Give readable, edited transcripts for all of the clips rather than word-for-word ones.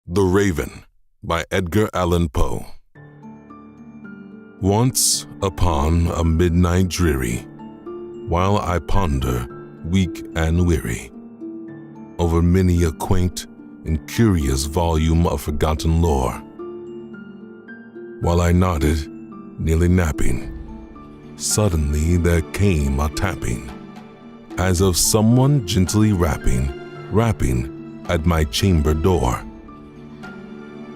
The Raven by Edgar Allan Poe. Once upon a midnight dreary, while I ponder, weak and weary, over many a quaint and curious volume of forgotten lore, while I nodded, nearly napping, suddenly there came a tapping, as of someone gently rapping at my chamber door.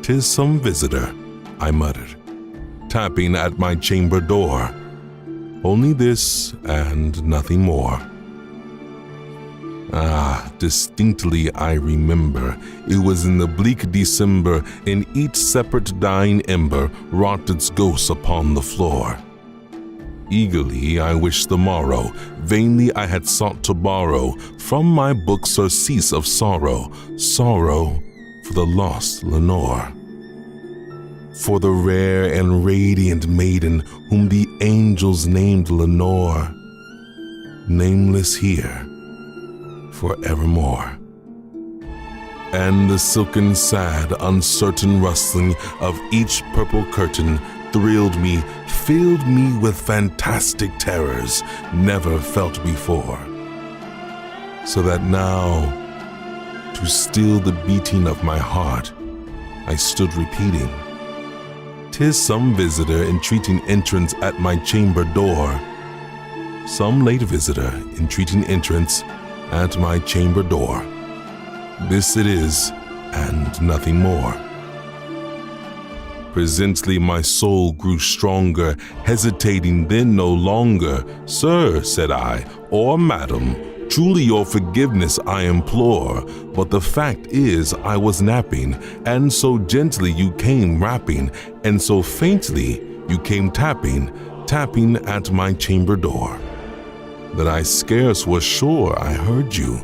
"'Tis some visitor," I muttered, tapping at my chamber door. Only this and nothing more. Distinctly I remember, it was in the bleak December, and each separate dying ember wrought its ghost upon the floor. Eagerly I wished the morrow, vainly I had sought to borrow from my book surcease of sorrow for the lost Lenore. For the rare and radiant maiden whom the angels named Lenore, nameless here forevermore. And the silken, sad, uncertain rustling of each purple curtain thrilled me, filled me with fantastic terrors never felt before. So that now, to still the beating of my heart, I stood repeating, "'Tis some visitor entreating entrance at my chamber door, some late visitor entreating entrance at my chamber door. This it is, and nothing more." Presently my soul grew stronger, hesitating then no longer. "Sir," said I, "or madam, truly your forgiveness I implore, but the fact is I was napping, and so gently you came rapping, and so faintly you came tapping at my chamber door, that I scarce was sure I heard you."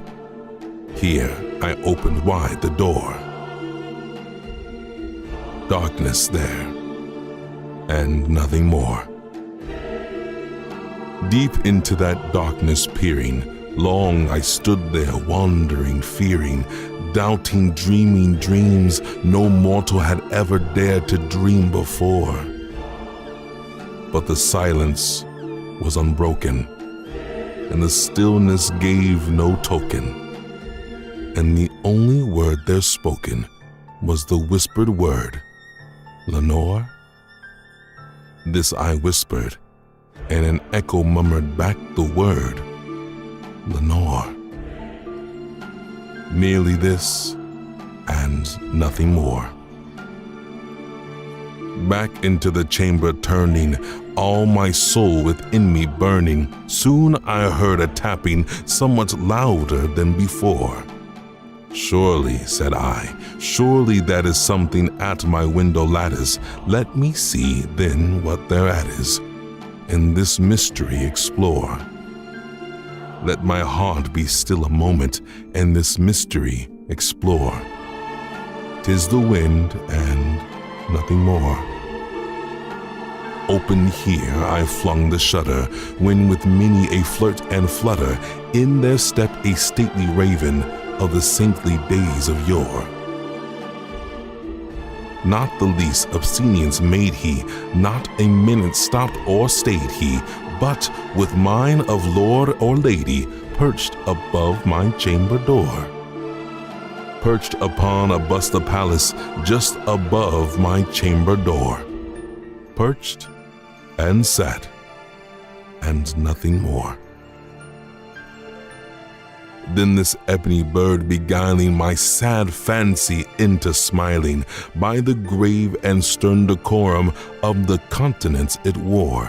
Here I opened wide the door. Darkness there, and nothing more. Deep into that darkness peering, long I stood there wondering, fearing, doubting, dreaming dreams no mortal had ever dared to dream before. But the silence was unbroken, and the stillness gave no token, and the only word there spoken was the whispered word, "Lenore?" This I whispered, and an echo murmured back the word, "Lenore." Merely this, and nothing more. Back into the chamber turning, all my soul within me burning, soon I heard a tapping somewhat louder than before. "Surely," said I, "surely that is something at my window lattice. Let me see then what thereat is, and this mystery explore. Let my heart be still a moment, and this mystery explore. 'Tis the wind and nothing more." Open here I flung the shutter, when with many a flirt and flutter, in there stepped a stately raven of the saintly days of yore. Not the least obscenence made he, not a minute stopped or stayed he, but with mine of lord or lady perched above my chamber door, perched upon a bust of palace just above my chamber door, perched and sat, and nothing more. Then this ebony bird beguiling my sad fancy into smiling, by the grave and stern decorum of the countenance it wore.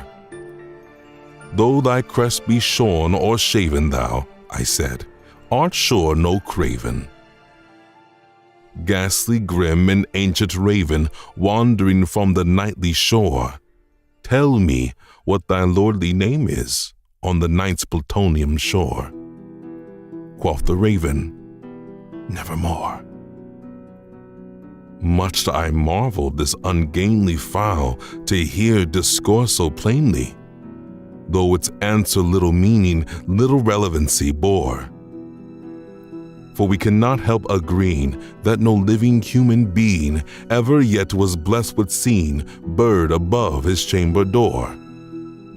"Though thy crest be shorn or shaven, thou," I said, "art sure no craven. Ghastly, grim, and ancient raven, wandering from the nightly shore, tell me what thy lordly name is on the night's plutonium shore." Quoth the raven, "Nevermore." Much I marveled this ungainly fowl to hear discourse so plainly, though its answer little meaning, little relevancy bore. For we cannot help agreeing that no living human being ever yet was blessed with seeing bird above his chamber door,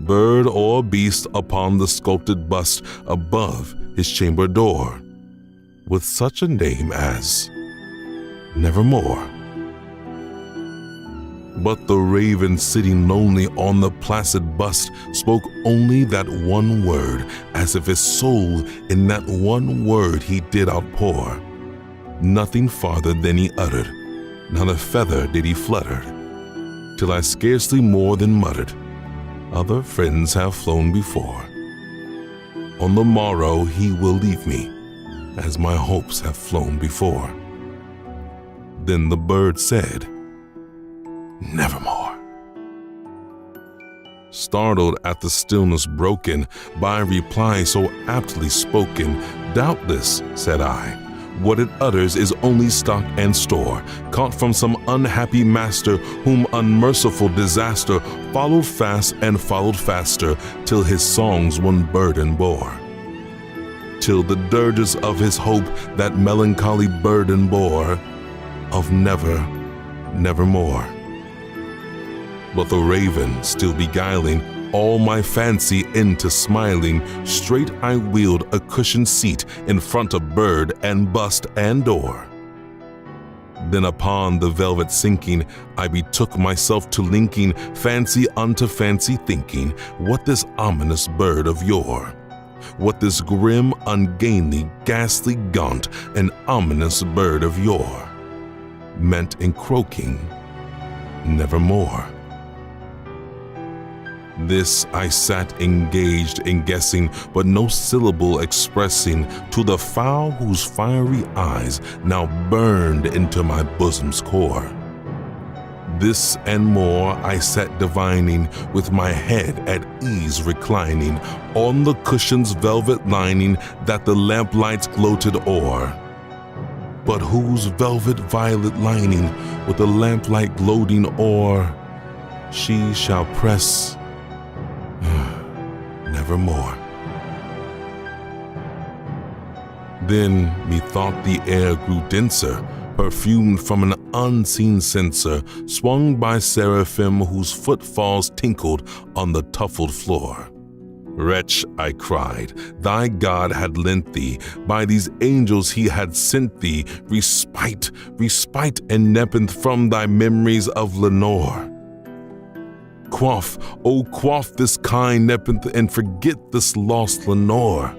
bird or beast upon the sculpted bust above his chamber door, with such a name as Nevermore. But the raven sitting lonely on the placid bust spoke only that one word, as if his soul in that one word he did outpour. Nothing farther than he uttered, not a feather did he flutter, till I scarcely more than muttered, other friends have flown before. On the morrow he will leave me, as my hopes have flown before. Then the bird said, Nevermore. Startled at the stillness broken by a reply so aptly spoken, doubtless, said I, what it utters is only stock and store, caught from some unhappy master whom unmerciful disaster followed fast and followed faster, till his songs one burden bore. Till the dirges of his hope that melancholy burden bore, of never, nevermore. But the raven, still beguiling all my fancy into smiling, straight I wheeled a cushioned seat in front of bird and bust and door. Then upon the velvet sinking, I betook myself to linking fancy unto fancy, thinking what this ominous bird of yore, what this grim, ungainly, ghastly, gaunt, and ominous bird of yore meant in croaking nevermore. This I sat engaged in guessing, but no syllable expressing to the fowl whose fiery eyes now burned into my bosom's core. This and more I sat divining, with my head at ease reclining on the cushion's velvet lining that the lamplights gloated o'er, but whose velvet violet lining with the lamplight gloating o'er she shall press nevermore. Then methought the air grew denser, perfumed from an unseen censer, swung by seraphim whose footfalls tinkled on the tuffled floor. Wretch, I cried, thy God had lent thee, by these angels he had sent thee, respite, respite and nepenthe from thy memories of Lenore. Quaff, oh quaff this kind nepenthe and forget this lost Lenore.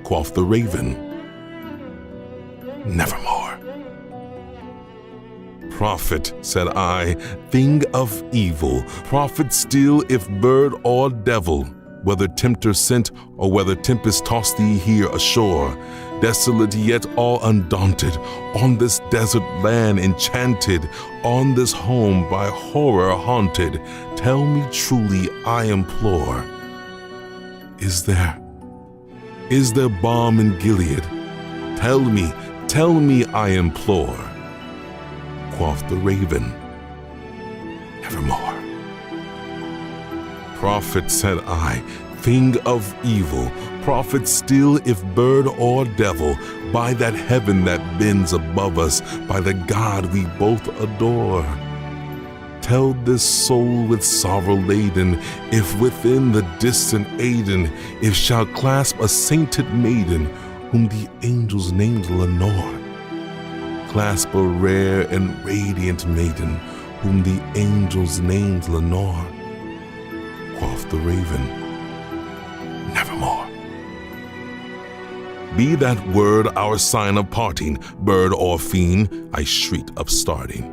Quoth the raven, Nevermore. Prophet, said I, thing of evil, prophet still if bird or devil, whether tempter sent or whether tempest tossed thee here ashore, desolate yet all undaunted, on this desert land enchanted, on this home by horror haunted, tell me truly, I implore, is there balm in Gilead? Tell me, I implore. Quoth the raven, Nevermore. Prophet, said I, thing of evil, prophet still if bird or devil, by that heaven that bends above us, by the God we both adore. Tell this soul with sorrow laden, if within the distant Aidenn, if shall clasp a sainted maiden, whom the angels named Lenore. Clasp a rare and radiant maiden, whom the angels named Lenore. Quoth the raven, Nevermore. Be that word our sign of parting, bird or fiend, I shrieked upstarting.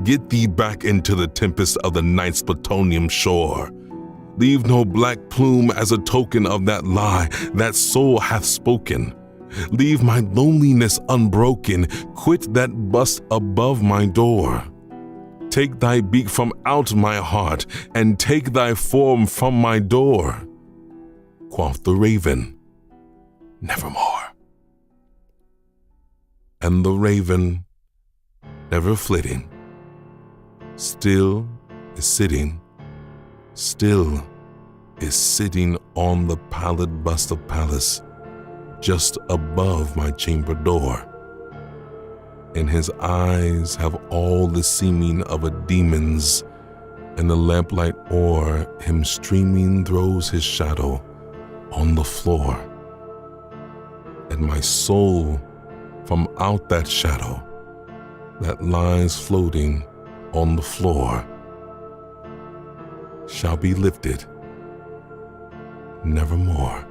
Get thee back into the tempest of the night's plutonium shore. Leave no black plume as a token of that lie that soul hath spoken. Leave my loneliness unbroken, quit that bust above my door. Take thy beak from out my heart, and take thy form from my door. Quoth the raven, Nevermore. And the raven, never flitting, still is sitting on the pallid bust of Pallas, just above my chamber door. And his eyes have all the seeming of a demon's, and the lamplight o'er him streaming throws his shadow on the floor. And my soul from out that shadow that lies floating on the floor shall be lifted nevermore.